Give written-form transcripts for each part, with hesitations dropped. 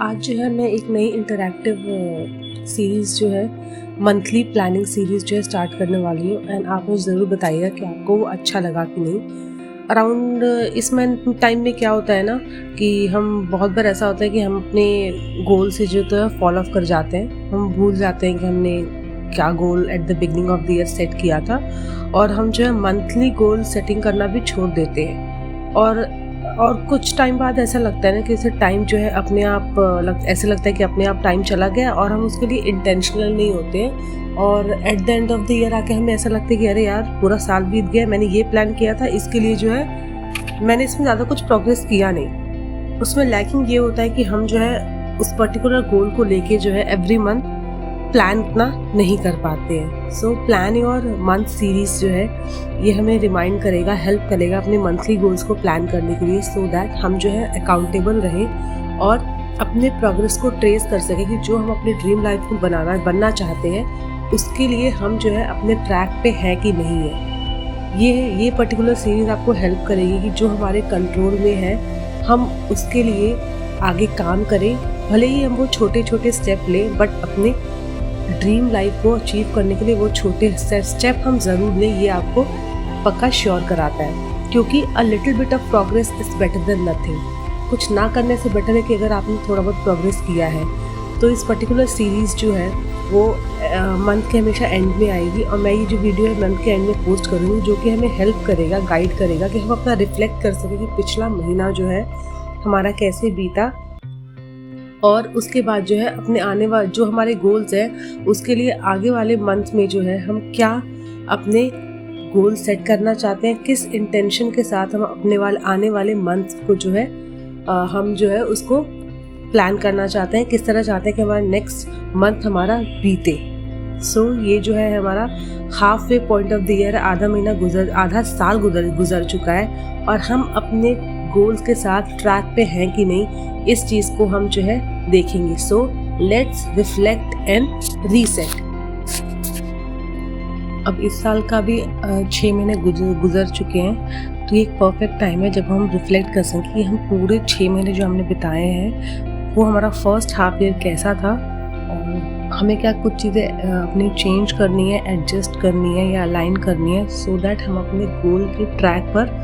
आज जो है मैं एक नई इंटरैक्टिव सीरीज़ जो है मंथली प्लानिंग सीरीज़ जो है स्टार्ट करने वाली हूँ। एंड आप मुझे ज़रूर बताइएगा कि आपको वो अच्छा लगा कि नहीं। अराउंड इस मंथ टाइम में क्या होता है ना कि हम बहुत बार ऐसा होता है कि हम अपने गोल से जो तो है फॉलो ऑफ कर जाते हैं। हम भूल जाते हैं कि हमने क्या गोल at the beginning of the year set किया था, और हम जो है मंथली गोल सेटिंग करना भी छोड़ देते हैं। और कुछ टाइम बाद ऐसा लगता है ना कि इसे टाइम जो है अपने आप ऐसे लगता है कि अपने आप टाइम चला गया और हम उसके लिए इंटेंशनल नहीं होते हैं। और at the end of the year आके हमें ऐसा लगता है कि अरे यार पूरा साल बीत गया, मैंने ये प्लान किया था, इसके लिए जो है मैंने इसमें ज़्यादा कुछ प्रोग्रेस किया नहीं। उसमें लैकिंग ये होता है कि हम जो है उस पर्टिकुलर गोल को लेके जो है एवरी मंथ प्लान इतना नहीं कर पाते हैं। So plan your month series जो है ये हमें रिमाइंड करेगा, हेल्प करेगा अपने मंथली गोल्स को प्लान करने के लिए, सो दैट हम जो है अकाउंटेबल रहें और अपने प्रोग्रेस को ट्रेस कर सकें कि जो हम अपने ड्रीम लाइफ को बनना चाहते हैं उसके लिए हम जो है अपने ट्रैक पे है कि नहीं है। ये पर्टिकुलर सीरीज़ आपको हेल्प करेगी कि जो हमारे कंट्रोल में है हम उसके लिए आगे काम करें। भले ही हम वो छोटे छोटे स्टेप लें, बट अपने ड्रीम लाइफ को अचीव करने के लिए वो छोटे स्टेप हम ज़रूर लें, ये आपको पक्का श्योर कराता है। क्योंकि a little bit of progress is better than nothing. कुछ ना करने से बेटर है कि अगर आपने थोड़ा बहुत प्रोग्रेस किया है। तो इस पर्टिकुलर सीरीज़ जो है वो मंथ के हमेशा एंड में आएगी, और मैं ये जो वीडियो है मंथ के एंड में पोस्ट करूँगी, जो कि हमें हेल्प करेगा, गाइड करेगा कि हम अपना रिफ्लेक्ट कर सकें कि पिछला महीना जो है हमारा कैसे बीता, और उसके बाद जो है अपने आने वाले जो हमारे गोल्स हैं उसके लिए आगे वाले मंथ में जो है हम क्या अपने गोल सेट करना चाहते हैं, किस इंटेंशन के साथ हम आने वाले मंथ को जो है हम जो है उसको प्लान करना चाहते हैं, किस तरह चाहते हैं कि हमारा नेक्स्ट मंथ हमारा बीते। सो ये जो है हमारा half way point of the year, आधा साल गुजर चुका है, और हम अपने गोल्स के साथ ट्रैक पे हैं कि नहीं, इस चीज़ को हम जो है देखेंगे। So let's reflect and reset. अब इस साल का भी 6 महीने गुजर चुके हैं, तो ये एक परफेक्ट टाइम है जब हम रिफ्लेक्ट कर सकें कि हम पूरे 6 महीने जो हमने बिताए हैं वो हमारा फर्स्ट हाफ ईयर कैसा था, और हमें क्या कुछ चीज़ें अपनी चेंज करनी है, एडजस्ट करनी है या अलाइन करनी है, सो दैट हम अपने गोल के ट्रैक पर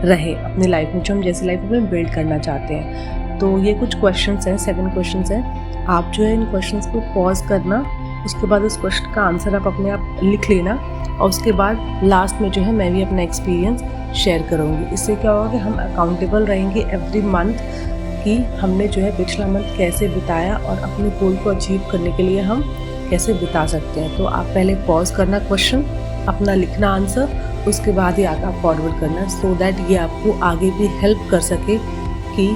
रहे अपनी लाइफ में, जो हम जैसी लाइफ में बिल्ड करना चाहते हैं। तो ये कुछ क्वेश्चंस हैं, 7 क्वेश्चंस हैं। आप जो है इन क्वेश्चंस को पॉज करना, उसके बाद उस क्वेश्चन का आंसर आप अपने आप लिख लेना, और उसके बाद लास्ट में जो है मैं भी अपना एक्सपीरियंस शेयर करूँगी। इससे क्या होगा कि हम अकाउंटेबल रहेंगे एवरी मंथ कि हमने जो है पिछला मंथ कैसे बिताया और अपने गोल को अचीव करने के लिए हम कैसे बिता सकते हैं। तो आप पहले पॉज करना क्वेश्चन, अपना लिखना आंसर, उसके बाद ही आगे आप फॉरवर्ड करना, सो दैट ये आपको आगे भी हेल्प कर सके कि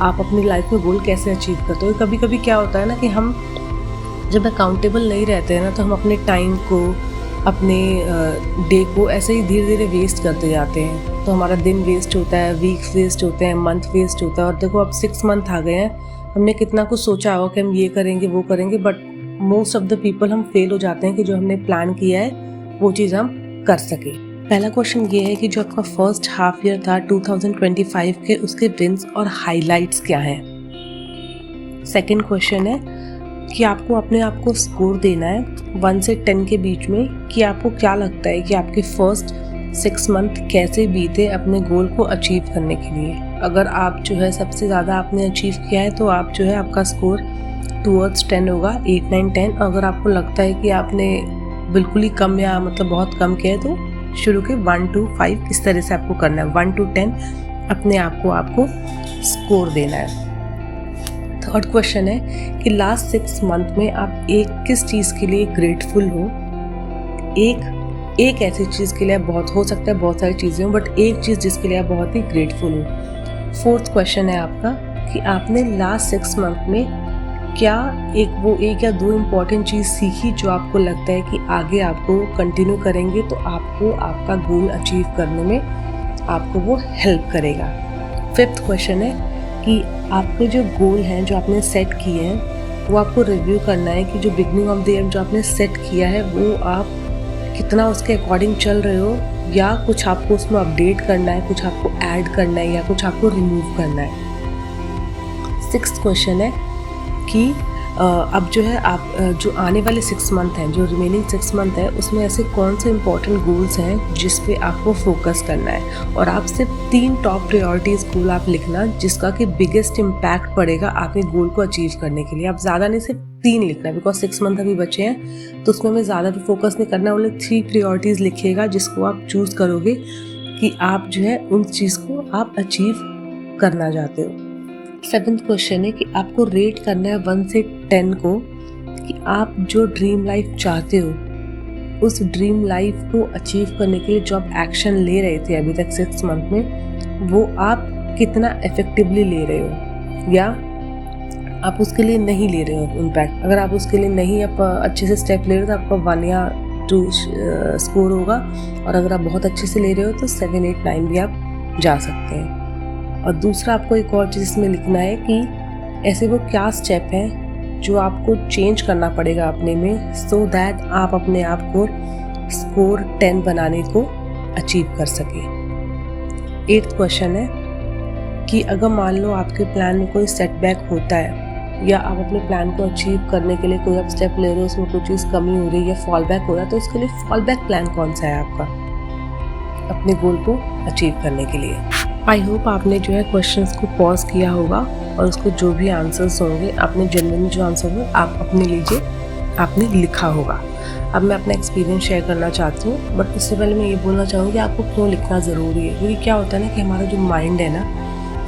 आप अपनी लाइफ में गोल कैसे अचीव करते हो। कभी कभी क्या होता है ना कि हम जब अकाउंटेबल नहीं रहते हैं ना, तो हम अपने टाइम को, अपने डे को ऐसे ही धीरे धीरे वेस्ट करते जाते हैं। तो हमारा दिन वेस्ट होता है, वीक्स वेस्ट होते हैं, मंथ वेस्ट होता है। और देखो अब 6 मंथ आ गए हैं, हमने कितना कुछ सोचा होगा कि हम ये करेंगे वो करेंगे, but most of the people हम फेल हो जाते हैं कि जो हमने प्लान किया है वो चीज़ हम कर सके। पहला क्वेश्चन ये है कि जो आपका फर्स्ट हाफ ईयर था 2025 के, उसके विन्स और हाइलाइट्स क्या हैं। सेकंड क्वेश्चन है कि आपको अपने आप को स्कोर देना है 1 से 10 के बीच में, कि आपको क्या लगता है कि आपके फर्स्ट 6 मंथ कैसे बीते अपने गोल को अचीव करने के लिए। अगर आप जो है सबसे ज़्यादा आपने अचीव किया है तो आप जो है आपका स्कोर टूवर्ड्स 10 होगा, 8, 9, 10। अगर आपको लगता है कि आपने बिल्कुल ही कम या मतलब बहुत कम किया है तो शुरू के 1 to 5 इस तरह से आपको करना है। 1 to 10 अपने आप को आपको स्कोर देना है। थर्ड क्वेश्चन है कि लास्ट 6 मंथ में आप किस चीज़ के लिए ग्रेटफुल हो। एक ऐसी चीज़ के लिए बहुत हो सकता है, बहुत सारी चीज़ें हो, बट एक चीज़ जिसके लिए आप बहुत ही ग्रेटफुल हो। फोर्थ क्वेश्चन है आपका कि आपने लास्ट 6 मंथ में क्या एक या 2 इम्पॉर्टेंट चीज़ सीखी जो आपको लगता है कि आगे आपको कंटिन्यू करेंगे तो आपको आपका गोल अचीव करने में आपको वो हेल्प करेगा। फिफ्थ क्वेश्चन है कि आपके जो गोल हैं जो आपने सेट किए हैं वो आपको रिव्यू करना है कि जो बिगनिंग ऑफ द ईयर जो आपने सेट किया है वो आप कितना उसके अकॉर्डिंग चल रहे हो, या कुछ आपको उसमें अपडेट करना है, कुछ आपको ऐड करना है, या कुछ आपको रिमूव करना है। सिक्स्थ क्वेश्चन है कि अब जो है आप जो आने वाले 6 मंथ हैं, जो रिमेनिंग 6 मंथ है, उसमें ऐसे कौन से इंपॉर्टेंट गोल्स हैं जिस पे आपको फोकस करना है, और आप सिर्फ 3 टॉप प्रायोरिटीज़ गोल आप लिखना जिसका कि बिगेस्ट इम्पैक्ट पड़ेगा आपके गोल को अचीव करने के लिए। आप ज़्यादा नहीं, सिर्फ 3 लिखना है, बिकॉज 6 मंथ अभी बचे हैं, तो उसमें हमें ज़्यादा भी फोकस नहीं करना। ओनली 3 प्रायोरिटीज़ लिखिएगा जिसको आप चूज़ करोगे कि आप जो है उन चीज़ को आप अचीव करना चाहते हो। 7th क्वेश्चन है कि आपको रेट करना है 1 से 10 को कि आप जो ड्रीम लाइफ चाहते हो, उस ड्रीम लाइफ को अचीव करने के लिए जो आप एक्शन ले रहे थे अभी तक 6 मंथ में, वो आप कितना इफेक्टिवली ले रहे हो या आप उसके लिए नहीं ले रहे हो इम्पैक्ट। अगर आप उसके लिए नहीं आप अच्छे से स्टेप ले रहे हो तो आपका 1 या 2 स्कोर होगा, और अगर आप बहुत अच्छे से ले रहे हो तो 7, 8, 9 भी आप जा सकते हैं। और दूसरा आपको एक और चीज़ इसमें लिखना है कि ऐसे वो क्या स्टेप हैं जो आपको चेंज करना पड़ेगा अपने में, सो दैट आप अपने आप को स्कोर 10 बनाने को अचीव कर सके। 8th क्वेश्चन है कि अगर मान लो आपके प्लान में कोई सेटबैक होता है या आप अपने प्लान को अचीव करने के लिए कोई आप स्टेप ले रहे हो, उसमें कोई चीज़ कमी हो रही है या फॉल बैक हो रहा है, तो उसके लिए फॉल बैक प्लान कौन सा है आपका अपने गोल को अचीव करने के लिए। आई होप आपने जो है क्वेश्चंस को पॉज किया होगा और उसको जो भी आंसर्स होंगे, आपने जनरली जो आंसर होंगे आप अपने लीजिए, आपने लिखा होगा। अब मैं अपना एक्सपीरियंस शेयर करना चाहती हूँ, बट इससे पहले मैं ये बोलना चाहूँगी आपको क्यों लिखना ज़रूरी है। क्योंकि क्या होता है ना कि हमारा जो माइंड है ना,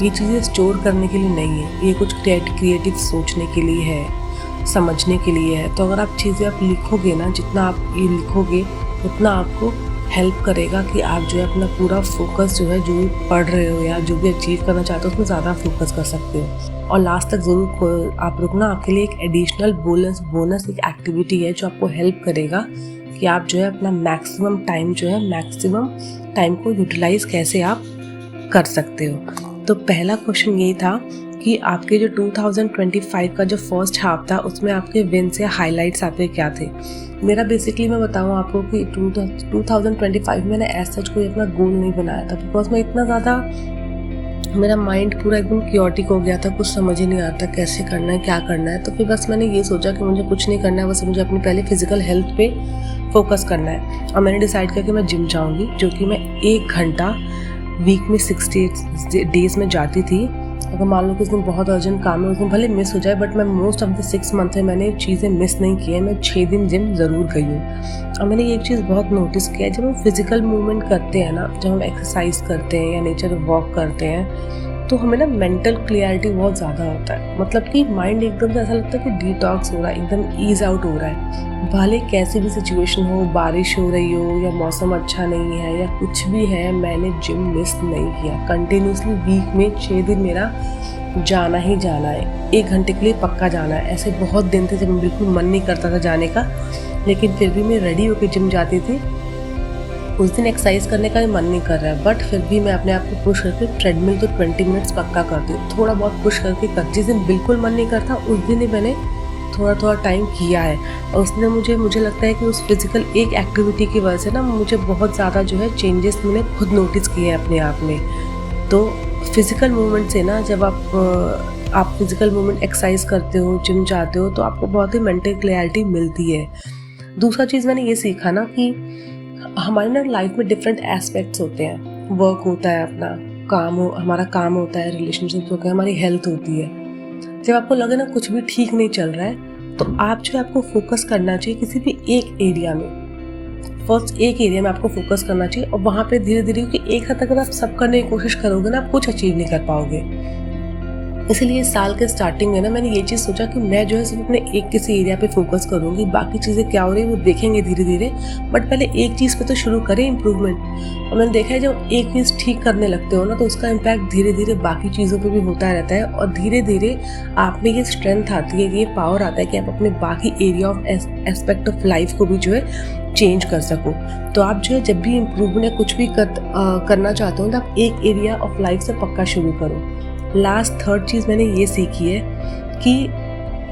ये चीज़ें स्टोर करने के लिए नहीं है, ये कुछ क्रिएटिव सोचने के लिए है, समझने के लिए है। तो अगर आप चीज़ें आप लिखोगे ना, जितना आप ये लिखोगे उतना आपको हेल्प करेगा कि आप जो है अपना पूरा फोकस जो है, जो भी पढ़ रहे हो या जो भी अचीव करना चाहते हो उसमें ज़्यादा फोकस कर सकते हो। और लास्ट तक ज़रूर आप रुकना, आपके लिए एक एडिशनल बोनस एक एक्टिविटी है जो आपको हेल्प करेगा कि आप जो है अपना मैक्सिमम टाइम को यूटिलाइज कैसे आप कर सकते हो। तो पहला क्वेश्चन ये था कि आपके जो 2025 का जो फर्स्ट हाफ था उसमें आपके विन्स या हाइलाइट्स आपके क्या थे। मेरा बेसिकली मैं बताऊँ आपको कि 2025 में मैंने एज सच कोई अपना गोल नहीं बनाया था, बिकॉज मैं इतना ज़्यादा, मेरा माइंड पूरा एकदम क्योटिक हो गया था, कुछ समझ ही नहीं आता कैसे करना है, क्या करना है। तो फिर बस मैंने ये सोचा कि मुझे कुछ नहीं करना है, बस मुझे अपनी पहले फिजिकल हेल्थ पे फोकस करना है। और मैंने डिसाइड किया कि मैं जिम जाऊँगी, जो कि मैं 1 घंटा वीक में 68 डेज़ में जाती थी। अगर मान लो कि उस दिन बहुत अर्जेंट काम है, उस दिन भले मिस हो जाए, बट मैं मोस्ट ऑफ द 6 मंथ में मैंने चीज़ें मिस नहीं की है। मैं 6 दिन जिम ज़रूर गई हूँ। और मैंने एक चीज़ बहुत नोटिस किया है, जब हम फिज़िकल मूवमेंट करते हैं ना, जब हम एक्सरसाइज करते हैं या नेचर वॉक करते हैं, तो हमें ना मेंटल क्लियरिटी बहुत ज़्यादा होता है। मतलब कि माइंड एकदम से ऐसा लगता है कि डिटॉक्स हो रहा है, एकदम ईज आउट हो रहा है। भले कैसी भी सिचुएशन हो, बारिश हो रही हो या मौसम अच्छा नहीं है या कुछ भी है, मैंने जिम मिस नहीं किया। कंटिन्यूसली वीक में 6 दिन मेरा जाना ही जाना है, 1 घंटे के लिए पक्का जाना है। ऐसे बहुत दिन थे जब बिल्कुल मन नहीं करता था जाने का, लेकिन फिर भी मैं रेडी होकर जिम जाती थी। उस दिन एक्सरसाइज करने का भी मन नहीं कर रहा है, बट फिर भी मैं अपने आप को पुश करके ट्रेडमिल तो 20 मिनट्स पक्का करती हूँ, थोड़ा बहुत पुश करके कर। जिस दिन बिल्कुल मन नहीं करता उस दिन ही मैंने थोड़ा टाइम किया है। और उसने मुझे लगता है कि उस फिज़िकल एक एक्टिविटी की वजह से ना मुझे बहुत ज़्यादा जो है चेंजेस मैंने खुद नोटिस किए हैं अपने आप में। तो फिज़िकल मूवमेंट से ना, जब आप फिज़िकल मूवमेंट एक्सरसाइज करते हो, जिम जाते हो, तो आपको बहुत ही मेंटल क्लैरिटी मिलती है। दूसरा चीज़ मैंने ये सीखा ना कि हमारे ना लाइफ में डिफरेंट एस्पेक्ट्स होते हैं। वर्क होता है, अपना हमारा काम होता है, रिलेशनशिप होता है, हमारी हेल्थ होती है। जब आपको लगे ना कुछ भी ठीक नहीं चल रहा है, तो आप जो आपको फोकस करना चाहिए किसी भी एक एरिया में। फर्स्ट एक एरिया में आपको फोकस करना चाहिए, और वहाँ पे धीरे धीरे, क्योंकि एक हद तक अगर आप सब करने की कोशिश करोगे ना, आप कुछ अचीव नहीं कर पाओगे। इसलिए साल के स्टार्टिंग में ना मैंने ये चीज़ सोचा कि मैं जो है सिर्फ अपने एक किसी एरिया पे फोकस करूँगी, बाकी चीज़ें क्या हो रही है वो देखेंगे धीरे धीरे, बट पहले एक चीज़ पे तो शुरू करें इम्प्रूवमेंट। और मैंने देखा है जब एक चीज़ ठीक करने लगते हो ना, तो उसका इम्पैक्ट धीरे धीरे बाकी चीज़ों पे भी होता रहता है, और धीरे धीरे आप में ये स्ट्रेंथ आती है, ये पावर आता है कि आप अपने बाकी area of aspect of life को भी जो है चेंज कर सको। तो आप जो है जब भी इम्प्रूवमेंट या कुछ भी करना चाहते हो तो आप एक एरिया ऑफ लाइफ से पक्का शुरू करो। लास्ट 3rd चीज़ मैंने ये सीखी है कि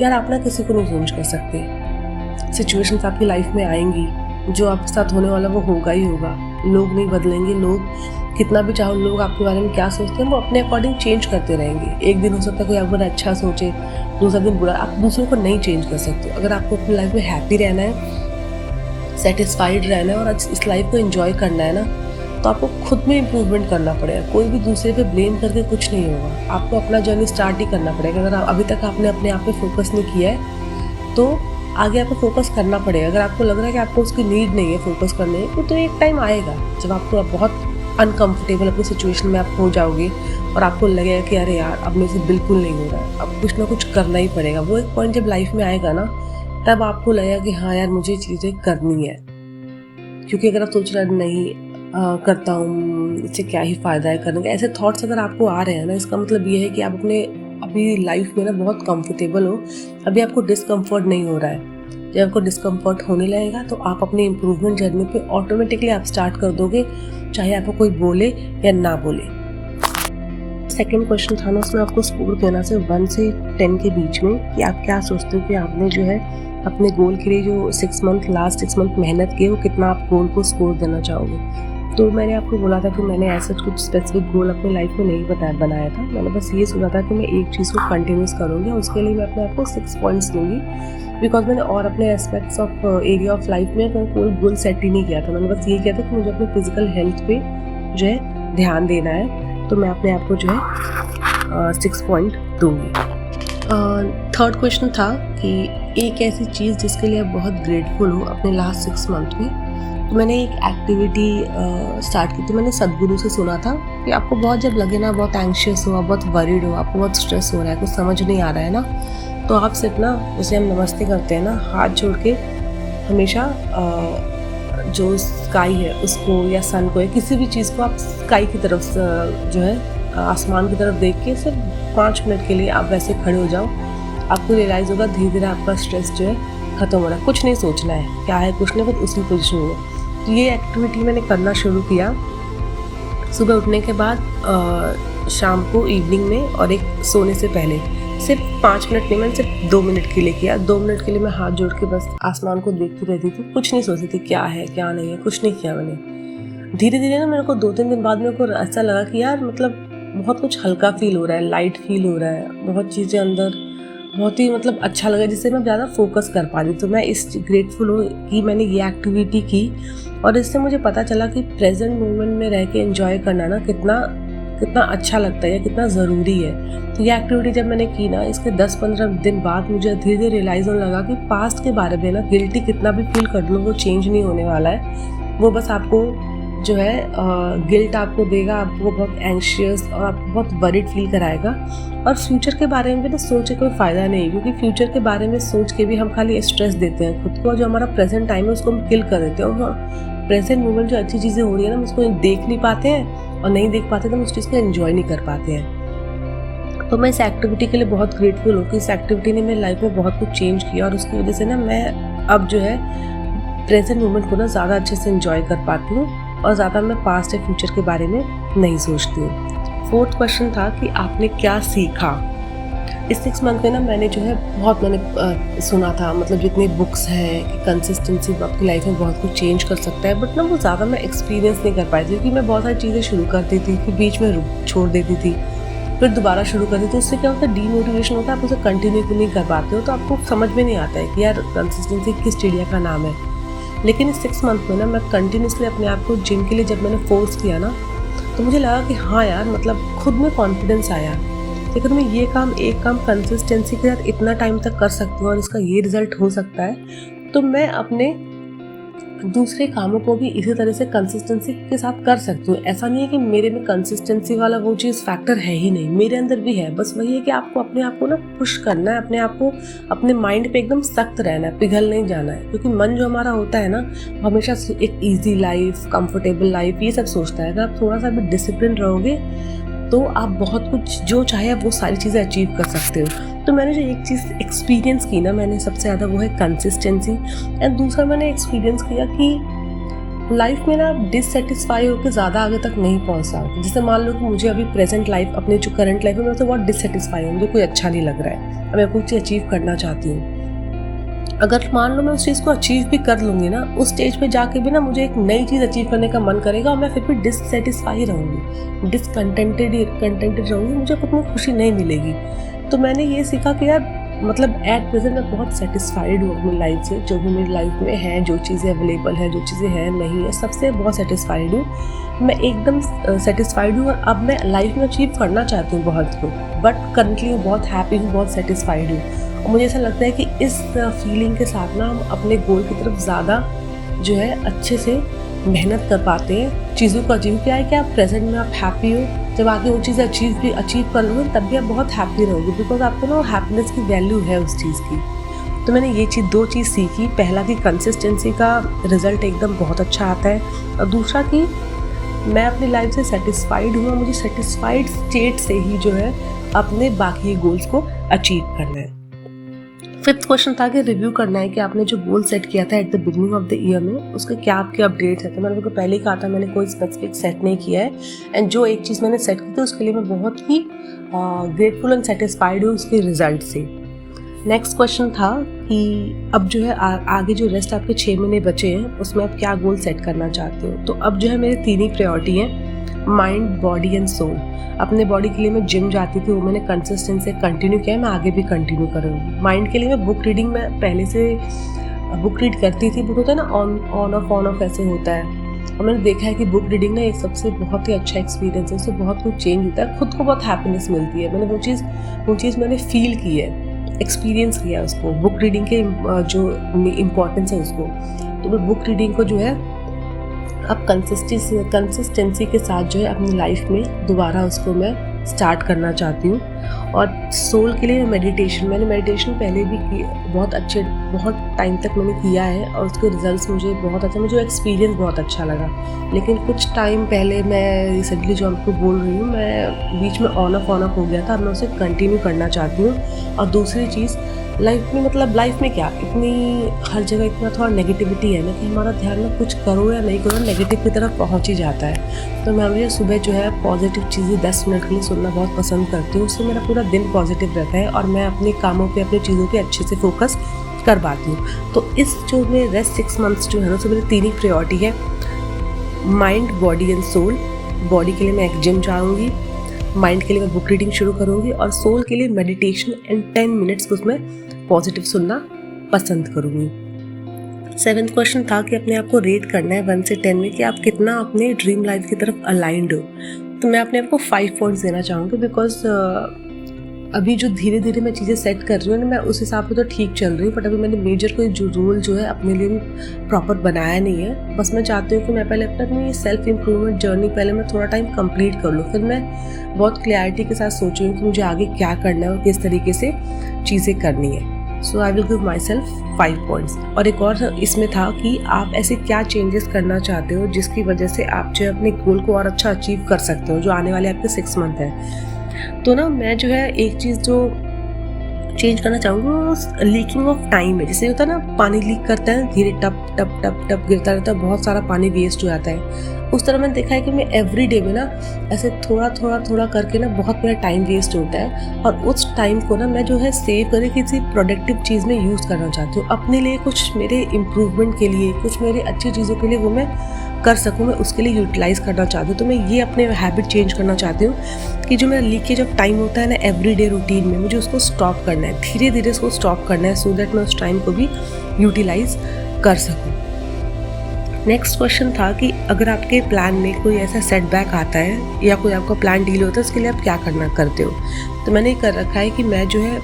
यार आप ना किसी को नहीं चेंज कर सकते। सिचुएशंस आपकी लाइफ में आएंगी, जो आपके साथ होने वाला वो होगा ही होगा, लोग नहीं बदलेंगे, लोग कितना भी चाहो लोग आपके बारे में क्या सोचते हैं वो अपने अकॉर्डिंग चेंज करते रहेंगे। एक दिन हो सकता है कोई आपको अच्छा सोचे, दूसरा दिन बुरा, आप दूसरों को नहीं चेंज कर सकते। अगर आपको अपनी लाइफ में हैप्पी रहना है, सेटिस्फाइड रहना है और इस लाइफ को एंजॉय करना है ना, तो आपको खुद में इम्प्रूवमेंट करना पड़ेगा। कोई भी दूसरे पे ब्लेम करके कुछ नहीं होगा, आपको अपना जर्नी स्टार्ट ही करना पड़ेगा। अगर अभी तक आपने अपने आप पे फोकस नहीं किया है तो आगे आपको फोकस करना पड़ेगा। अगर आपको लग रहा है कि आपको उसकी नीड नहीं है फोकस करने की, तो एक टाइम आएगा जब आपको बहुत अनकंफर्टेबल अपनी सिचुएशन में आप हो जाओगे और आपको लगेगा कि अरे यार अब मेरे से बिल्कुल नहीं हो रहा है, अब कुछ ना कुछ करना ही पड़ेगा। वो एक पॉइंट जब लाइफ में आएगा ना, तब आपको लगेगा कि हाँ यार मुझे चीज़ें करनी है। क्योंकि अगर आप सोच रहे नहीं करता हूँ, इससे क्या ही फ़ायदा है करने का, ऐसे थॉट्स अगर आपको आ रहे हैं ना, इसका मतलब ये है कि आप अपने अभी लाइफ में ना बहुत कंफर्टेबल हो, अभी आपको डिस्कम्फर्ट नहीं हो रहा है। जब आपको डिस्कम्फर्ट होने लगेगा तो आप अपनी इम्प्रूवमेंट जर्नी पे ऑटोमेटिकली आप स्टार्ट कर दोगे, चाहे आपको कोई बोले या ना बोले। सेकेंड क्वेश्चन था ना, उसमें आपको स्कोर देना से 1 से 10 के बीच में कि आप क्या सोचते हो कि आपने जो है अपने गोल के लिए जो लास्ट 6 मंथ मेहनत की, वो कितना आप गोल को स्कोर देना चाहोगे। तो मैंने आपको बोला था कि मैंने ऐसा कुछ स्पेसिफिक गोल अपनी लाइफ में नहीं बनाया था। मैंने बस ये सोचा था कि मैं एक चीज़ को कंटिन्यूस करूँगी, उसके लिए मैं अपने आप को 6 पॉइंट्स दूँगी। बिकॉज मैंने और अपने aspects of area of life में कोई गोल सेट ही नहीं किया था। मैंने बस ये किया था कि मुझे अपने फिजिकल हेल्थ पे जो है ध्यान देना है, तो मैं अपने आप को जो है 6 पॉइंट दूँगी। थर्ड क्वेश्चन था कि एक ऐसी चीज़ जिसके लिए आप बहुत ग्रेटफुल हो अपने लास्ट 6 मंथ में। तो मैंने एक एक्टिविटी स्टार्ट की थी। मैंने सदगुरु से सुना था कि आपको बहुत जब लगे ना, बहुत एंग्शियस हो, आप बहुत वरीड हो, आपको बहुत स्ट्रेस हो रहा है, कुछ समझ नहीं आ रहा है ना, तो आप सिर्फ ना, जैसे हम नमस्ते करते हैं ना, हाथ जोड़ के हमेशा जो स्काई है उसको या सन को या किसी भी चीज़ को आप स्काई की तरफ जो है आसमान की तरफ देख के सिर्फ 5 मिनट के लिए आप वैसे खड़े हो जाओ। आपको रियलाइज़ होगा धीरे धीरे आपका स्ट्रेस जो है ख़त्म हो रहा है। कुछ नहीं सोचना है क्या है, कुछ नहीं, बस उसी पोजिशन में। तो ये एक्टिविटी मैंने करना शुरू किया सुबह उठने के बाद, शाम को इवनिंग में, और एक सोने से पहले। सिर्फ 5 मिनट नहीं, मैंने सिर्फ 2 मिनट के लिए किया। 2 मिनट के लिए मैं हाथ जोड़ के बस आसमान को देखती रहती थी, कुछ नहीं सोचती थी क्या है क्या नहीं है, कुछ नहीं किया मैंने। धीरे धीरे ना मेरे को 2-3 दिन बाद मेरे को ऐसा लगा कि यार मतलब बहुत कुछ हल्का फील हो रहा है, लाइट फील हो रहा है, बहुत चीज़ें अंदर बहुत ही मतलब अच्छा लगा, जिससे मैं ज़्यादा फोकस कर पा रही। तो मैं इस ग्रेटफुल हूँ कि मैंने ये एक्टिविटी की, और इससे मुझे पता चला कि प्रेजेंट मोमेंट में रह के एंजॉय करना ना कितना अच्छा लगता है या कितना ज़रूरी है। तो ये एक्टिविटी जब मैंने की ना, इसके 10-15 दिन बाद मुझे धीरे धीरे रियलाइज़ होने लगा कि पास्ट के बारे में ना गिल्टी कितना भी फील कर लो, वो चेंज नहीं होने वाला है। वो बस आपको जो है गिल्ट आपको देगा, आपको बहुत एंग्शियस और आपको बहुत वरीड फील कराएगा। और फ्यूचर के बारे में भी तो सोच के कोई फ़ायदा नहीं, क्योंकि फ्यूचर के बारे में सोच के भी हम खाली स्ट्रेस देते हैं खुद को। जो हमारा प्रेजेंट टाइम है उसको हम किल कर देते हैं, और प्रेजेंट मोमेंट जो अच्छी चीज़ें हो रही है ना, हम उसको देख नहीं पाते हैं, और नहीं देख पाते तो हम उस चीज़ को एंजॉय नहीं कर पाते हैं। तो मैं इस एक्टिविटी के लिए बहुत ग्रेटफुल हूँ कि इस एक्टिविटी ने मेरी लाइफ में बहुत कुछ चेंज किया, और उसकी वजह से ना मैं अब जो है प्रेजेंट मोमेंट को ना ज़्यादा अच्छे से एंजॉय कर पाती हूँ, और ज़्यादा मैं पास्ट या फ्यूचर के बारे में नहीं सोचती हूँ। 4th क्वेश्चन था कि आपने क्या सीखा। इस 6 मंथ में ना मैंने जो है बहुत सुना था, मतलब जितनी बुक्स हैं कि कंसिस्टेंसी आपकी लाइफ में बहुत कुछ चेंज कर सकता है, बट ना वो ज़्यादा मैं एक्सपीरियंस नहीं कर पाई थी, क्योंकि मैं बहुत सारी चीज़ें शुरू करती थी, फिर बीच में छोड़ देती थी, फिर दोबारा शुरू करती थी। उससे क्या होता है, डीमोटिवेशन होता है, आप उसे कंटिन्यू नहीं कर पाते हो, तो आपको समझ में नहीं आता है कि यार कंसिस्टेंसी किस चिड़िया का नाम है। लेकिन इस 6 मंथ में ना मैं कंटिन्यूसली अपने आप को जिम के लिए जब मैंने फोर्स किया ना, तो मुझे लगा कि हाँ यार मतलब खुद में कॉन्फिडेंस आया कि अगर मैं एक काम कंसिस्टेंसी के साथ इतना टाइम तक कर सकती हूँ और इसका ये रिजल्ट हो सकता है, तो मैं अपने दूसरे कामों को भी इसी तरह से कंसिस्टेंसी के साथ कर सकती हूँ। ऐसा नहीं है कि मेरे में कंसिस्टेंसी वाला वो चीज़ फैक्टर है ही नहीं, मेरे अंदर भी है। बस वही है कि आपको अपने आप को ना पुश करना है, अपने आप को अपने माइंड पे एकदम सख्त रहना है, पिघल नहीं जाना है। क्योंकि मन जो हमारा होता है ना, हमेशा एक ईजी लाइफ, कंफर्टेबल लाइफ, ये सब सोचता है। अगर आप थोड़ा सा भी डिसिप्लिन रहोगे तो आप बहुत कुछ जो चाहे वो सारी चीज़ें अचीव कर सकते हो। तो मैंने जो एक चीज़ एक्सपीरियंस की ना मैंने सबसे ज़्यादा, वो है कंसिस्टेंसी। एंड दूसरा मैंने एक्सपीरियंस किया कि लाइफ में ना डिससेटिस्फाई होकर ज़्यादा आगे तक नहीं पहुँच सकते। जैसे मान लो कि मुझे अभी प्रेजेंट लाइफ, अपनी जो करंट लाइफ है, मैं तो बहुत डिससेटिस्फाई हूँ, मुझे कोई अच्छा नहीं लग रहा है, अब मैं कुछ अचीव करना चाहती हूँ। अगर मान लो मैं उस चीज़ को अचीव भी कर लूँगी ना, उस स्टेज पे जाके भी ना मुझे एक नई चीज़ अचीव करने का मन करेगा और मैं फिर भी डिससेटिस्फाई रहूँगी, कंटेंटेड रहूँगी, मुझे उतनी खुशी नहीं मिलेगी। तो मैंने ये सीखा कि यार मतलब एट प्रेजेंट मैं बहुत सेटिस्फाइड हूँ अपनी लाइफ से, जो भी मेरी लाइफ में है, जो चीज़ें अवेलेबल है, जो चीज़ें हैं नहीं है, सबसे बहुत सेटिस्फाइड हूँ। मैं एकदम सेटिस्फाइड हूँ और अब मैं लाइफ में अचीव करना चाहती हूँ बहुत कुछ, बट करंटली मैं बहुत हैप्पी हूँ, बहुत सेटिस्फाइड हूँ। और मुझे ऐसा लगता है कि इस फीलिंग के साथ ना हम अपने गोल की तरफ ज़्यादा जो है अच्छे से मेहनत कर पाते हैं, चीज़ों को अचीव किया है कि आप प्रेजेंट में आप हैप्पी हो, जब आगे वो चीज़ अचीव कर लोगे तब भी आप बहुत हैप्पी रहोगे, बिकॉज आपको ना हैप्पीनेस की वैल्यू है उस चीज़ की। तो मैंने ये चीज़ 2 चीज़ सीखी, पहला कि कंसिस्टेंसी का रिजल्ट एकदम बहुत अच्छा आता है, और दूसरा कि मैं अपनी लाइफ से सेटिस्फाइड हूँ और मुझे सेटिस्फाइड स्टेट से ही जो है अपने बाकी गोल्स को अचीव करना है। 5th क्वेश्चन था कि रिव्यू करना है कि आपने जो गोल सेट किया था at the beginning of the year में, उसके क्या आपके अपडेट्स हैं। तो मैंने आपको पहले ही कहा था मैंने कोई स्पेसिफिक सेट नहीं किया है, एंड जो एक चीज़ मैंने सेट की थी उसके लिए मैं बहुत ही ग्रेटफुल एंड सेटिस्फाइड हूँ उसके रिजल्ट से। नेक्स्ट क्वेश्चन था कि अब जो है आगे जो रेस्ट आपके 6 महीने बचे हैं उसमें आप क्या गोल सेट करना चाहते हो। तो अब जो है मेरे 3 ही प्रायोरिटी हैं, माइंड, बॉडी एंड सोल। अपने बॉडी के लिए मैं जिम जाती थी, वो मैंने कंसिस्टेंसी से कंटिन्यू किया है, मैं आगे भी कंटिन्यू करूँगी। माइंड के लिए मैं बुक रीडिंग, मैं पहले से बुक रीड करती थी, बुक होता है ना ऑन ऑफ ऐसे होता है, और मैंने देखा है कि बुक रीडिंग ना एक सबसे बहुत ही अच्छा एक्सपीरियंस है, उससे बहुत कुछ चेंज होता है, खुद को बहुत हैप्पीनेस मिलती है। मैंने वो चीज़ मैंने फील की है, एक्सपीरियंस किया उसको, बुक रीडिंग के जो इम्पोर्टेंस है उसको। तो मैं बुक रीडिंग को जो है अब कंसिस्टेंसी के साथ जो है अपनी लाइफ में दोबारा उसको मैं स्टार्ट करना चाहती हूँ। और सोल के लिए मैंने मेडिटेशन पहले भी की, बहुत टाइम तक मैंने किया है और उसके रिजल्ट्स मुझे एक्सपीरियंस बहुत अच्छा लगा। लेकिन कुछ टाइम पहले मैं रिसेंटली जो आपको बोल रही हूँ, मैं बीच में ऑन ऑफ हो गया था, अब मैं उसे कंटिन्यू करना चाहती हूँ। और दूसरी चीज़ लाइफ में क्या इतनी हर जगह इतना थोड़ा नेगेटिविटी है ना कि हमारा ध्यान में कुछ करो या नहीं करो नेगेटिव की तरफ पहुंच ही जाता है। तो मैं मुझे सुबह जो है पॉजिटिव चीज़ें 10 मिनट के लिए सुनना बहुत पसंद करती हूँ, उससे मेरा पूरा दिन पॉजिटिव रहता है और मैं अपने कामों पे, अपनी चीज़ों पे अच्छे से फोकस कर पाती हूँ। तो इस जो मेरे रेस्ट 6 मंथ्स जो है ना, तो मेरी 3 ही प्रायोरिटी है, mind, body and soul. Body के लिए मैं एक जिम जाऊँगी, माइंड के लिए मैं बुक रीडिंग शुरू करूँगी और सोल के लिए मेडिटेशन एंड 10 मिनट्स उसमें पॉजिटिव सुनना पसंद करूँगी। 7th क्वेश्चन था कि अपने आप को रेट करना है 1 से 10 में कि आप कितना अपने ड्रीम लाइफ की तरफ अलाइंड हो। तो मैं अपने आप को 5 पॉइंट्स देना चाहूँगी, बिकॉज अभी जो धीरे धीरे मैं चीज़ें सेट कर रही हूँ ना, मैं उस हिसाब से तो ठीक चल रही हूँ, बट अभी मैंने मेजर कोई जो रूल जो है अपने लिए भी प्रॉपर बनाया नहीं है। बस मैं चाहती हूँ कि मैं पहले अपनी सेल्फ इम्प्रूवमेंट जर्नी पहले मैं थोड़ा टाइम कंप्लीट कर लूँ, फिर मैं बहुत क्लैरिटी के साथ सोचूँ कि मुझे आगे क्या करना है और किस तरीके से चीज़ें करनी है। So I will give myself 5 points. और एक और इसमें था कि आप ऐसे क्या चेंजेस करना चाहते हो जिसकी वजह से आप जो है अपने गोल को और अच्छा अचीव कर सकते हो जो आने वाले आपके 6 मंथ है। तो ना मैं जो है एक चीज़ जो चेंज करना चाहूँगी वो लीकिंग ऑफ टाइम है। जैसे होता है ना, पानी लीक करता है, धीरे टप टप टप टप गिरता रहता है, बहुत सारा पानी वेस्ट हो जाता है। उस तरह मैंने देखा है कि मैं एवरी डे में ना ऐसे थोड़ा करके ना बहुत मेरा टाइम वेस्ट होता है, और उस टाइम को ना मैं जो है सेव करके किसी प्रोडक्टिव चीज़ में यूज़ करना चाहती हूँ अपने लिए, कुछ मेरे इम्प्रूवमेंट के लिए, कुछ मेरे अच्छी चीज़ों के लिए वो मैं कर सकूँ, मैं उसके लिए यूटिलाइज़ करना चाहती हूँ। तो मैं ये अपने हैबिट चेंज करना चाहती हूँ कि जो मेरा लीकेज ऑफ टाइम होता है ना एवरीडे रूटीन में, मुझे उसको स्टॉप करना है, धीरे धीरे उसको स्टॉप करना है, सो दैट मैं उस टाइम को भी यूटिलाइज़ कर सकूँ। नेक्स्ट क्वेश्चन था कि अगर आपके प्लान में कोई ऐसा सेटबैक आता है या कोई आपका प्लान डील होता है, उसके लिए आप क्या करते हो। तो मैंने कर रखा है कि मैं जो है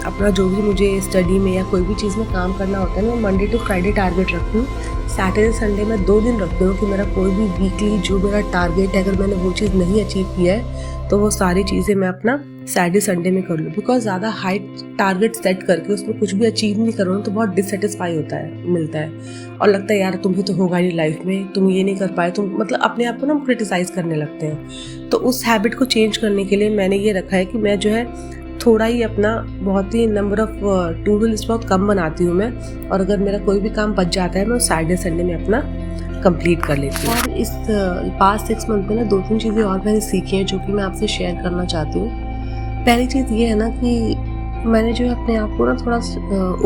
अपना जो भी मुझे स्टडी में या कोई भी चीज़ में काम करना होता है ना, मंडे टू फ्राइडे टारगेट रखती हूँ। सैटरडे संडे में 2 दिन रखती हूँ कि मेरा कोई भी वीकली जो मेरा टारगेट है, अगर मैंने वो चीज़ नहीं अचीव किया है तो वो सारी चीज़ें मैं अपना सैटरडे संडे में कर लूँ। बिकॉज ज़्यादा हाई टारगेट सेट करके उसमें कुछ भी अचीव नहीं करो तो बहुत डिससेटिस्फाई मिलता है और लगता है यार तुम्हें तो होगा नहीं लाइफ में, तुम ये नहीं कर पाए, तुम मतलब अपने आप को ना क्रिटिसाइज़ करने लगते हैं। तो उस हैबिट को चेंज करने के लिए मैंने ये रखा है कि मैं जो है थोड़ा ही अपना बहुत ही number of to do list बहुत कम बनाती हूँ मैं, और अगर मेरा कोई भी काम बच जाता है मैं उस सैटरडे संडे में अपना कंप्लीट कर लेती हूँ। और इस पास्ट 6 मंथ में ना 2-3 चीज़ें और मैंने सीखी हैं जो कि मैं आपसे शेयर करना चाहती हूँ। पहली चीज़ ये है ना कि मैंने जो है अपने आप को ना थोड़ा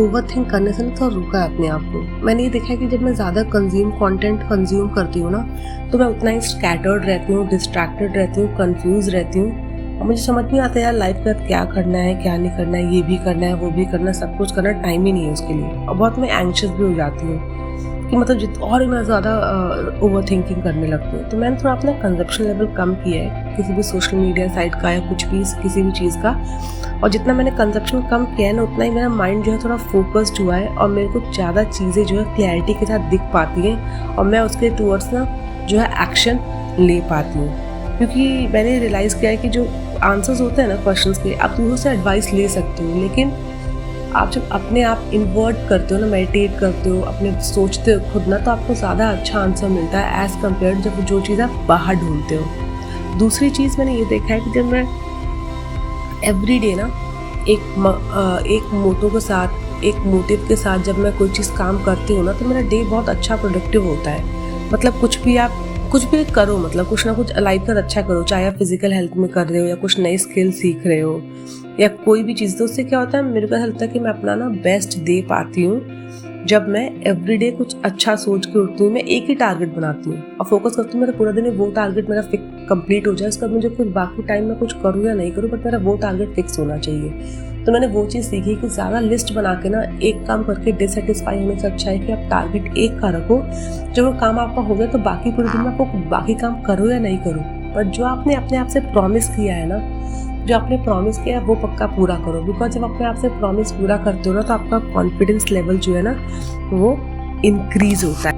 ओवर थिंक करने से ना थोड़ा रोका है अपने आप को। मैंने ये देखा है कि जब मैं ज़्यादा कंटेंट कंज्यूम करती हूँ ना, तो मैं उतना ही स्कैटर्ड रहती हूँ, डिस्ट्रैक्टेड रहती हूँ, कंफ्यूज रहती हूँ, और मुझे समझ नहीं आता यार लाइफ का क्या करना है, क्या नहीं करना है, ये भी करना है, वो भी करना है, सब कुछ करना, टाइम ही नहीं है उसके लिए। और बहुत मैं एंग्शियस भी हो जाती हूँ कि मतलब और मैं ज़्यादा ओवर थिंकिंग करने लगती हूँ। तो मैंने थोड़ा अपना कंजप्शन लेवल कम किया है किसी भी सोशल मीडिया साइट का या कुछ भी, किसी भी चीज़ का। और जितना मैंने कंजप्शन कम किया है ना, उतना ही मेरा माइंड जो है थोड़ा फोकस्ड हुआ है, और मेरे को ज़्यादा चीज़ें जो है क्लैरिटी के साथ दिख पाती हैं, और मैं उसके टूवर्ड्स ना जो है एक्शन ले पाती हूँ। क्योंकि मैंने रियलाइज़ किया है कि जो आंसर्स होते हैं ना क्वेश्चंस के, आप दूसरों से एडवाइस ले सकते हो, लेकिन आप जब अपने आप इन्वर्ट करते हो ना, मेडिटेट करते हो, अपने सोचते हो खुद ना, तो आपको ज़्यादा अच्छा आंसर मिलता है एज़ कम्पेयर जब जो चीज़ आप बाहर ढूंढते हो। दूसरी चीज़ मैंने ये देखा है कि जब मैं एवरीडे ना एक मोटो के साथ, एक मोटिव के साथ जब मैं कोई चीज़ काम करती हूँ ना, तो मेरा डे बहुत अच्छा प्रोडक्टिव होता है। मतलब कुछ भी करो, मतलब कुछ ना कुछ लाइफ का अच्छा करो, चाहे आप फिजिकल हेल्थ में कर रहे हो या कुछ नई स्किल सीख रहे हो या कोई भी चीज़, तो उससे क्या होता है, मेरे को ऐसा लगता है कि मैं अपना ना बेस्ट दे पाती हूँ जब मैं एवरीडे कुछ अच्छा सोच के उठती हूँ। मैं एक ही टारगेट बनाती हूँ और फोकस करती हूँ, मेरा पूरा दिन वो टारगेट मेरा कंप्लीट हो जाए। उसका मुझे फिर बाकी टाइम में कुछ करूँ या नहीं करूँ, बट मेरा वो टारगेट फिक्स होना चाहिए। तो मैंने वो चीज़ सीखी कि ज़्यादा लिस्ट बना के ना एक काम करके डिससेटिस्फाई होने से अच्छा है कि आप टारगेट एक का रखो। जब वो काम आपका हो गया तो बाकी पूरे दिन में आपको बाकी काम करो या नहीं करो, बट जो आपने अपने आप से प्रॉमिस किया है ना, जो आपने प्रॉमिस किया है वो पक्का पूरा करो। बिकॉज जब अपने आप से प्रॉमिस पूरा करते हो ना, तो आपका कॉन्फिडेंस लेवल जो है ना वो इंक्रीज होता है।